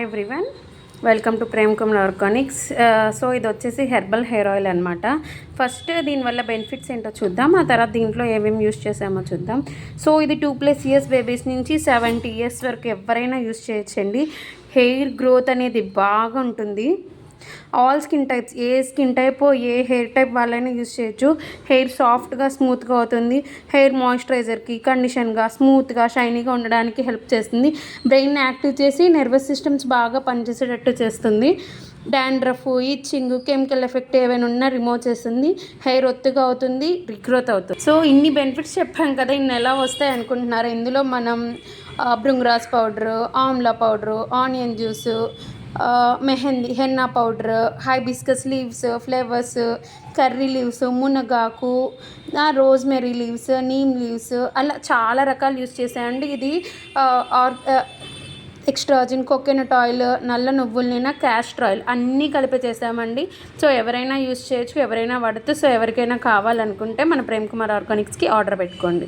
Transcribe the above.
Everyone, welcome to Prem Kumar organics. So ఇది వచ్చేసి herbal hair oil అనమాట. ఫస్ట్ దీనివల్ల బెనిఫిట్స్ ఏంటో చూద్దాం, ఆ తర్వాత దీంట్లో ఏమేమి యూస్ చేసామో చూద్దాం. సో ఇది 2+ ఇయర్స్ బేబీస్ నుంచి 70 ఇయర్స్ వరకు ఎవరైనా యూస్ చేయొచ్చండి. హెయిర్ గ్రోత్ అనేది బాగా ఉంటుంది. ఆల్ స్కిన్ టైప్స్, ఏ స్కిన్ టైప్ ఏ హెయిర్ టైప్ వాళ్ళైనా యూస్ చేయొచ్చు. హెయిర్ సాఫ్ట్గా స్మూత్గా అవుతుంది. హెయిర్ మాయిశ్చరైజర్కి, కండిషన్గా, స్మూత్గా, షైనీగా ఉండడానికి హెల్ప్ చేస్తుంది. బ్రెయిన్ యాక్టివ్ చేసి నర్వస్ సిస్టమ్స్ బాగా పనిచేసేటట్టు చేస్తుంది. డాండ్రఫ్, ఇచ్చింగ్, కెమికల్ ఎఫెక్ట్ ఏమైనా ఉన్నా రిమూవ్ చేస్తుంది. హెయిర్ ఒత్తుగా అవుతుంది, రిగ్రోత్ అవుతుంది. సో ఇన్ని బెనిఫిట్స్ చెప్పాం కదా, ఇన్ని ఎలా వస్తాయి అనుకుంటున్నారు. ఇందులో మనం bhringraj powder, amla powder, onion juice, mehndi, henna powder, hibiscus leaves, flavours, curry leaves, మునగాకు, రోజ్మెరీ లీవ్స్, నీమ్ లీవ్స్, అలా చాలా రకాలు యూస్ చేసాయండి. ఇది ఎక్స్ట్రా వర్జిన్ కోకోనట్ ఆయిల్, నల్ల నువ్వుల నూనె, క్యాస్టర్ ఆయిల్ అన్నీ కలిపి చేసామండి. సో ఎవరైనా యూస్ చేయొచ్చు, ఎవరైనా వాడచ్చు. సో ఎవరికైనా కావాలనుకుంటే మన ప్రేమ్ కుమార్ ఆర్గానిక్స్కి ఆర్డర్ పెట్టుకోండి.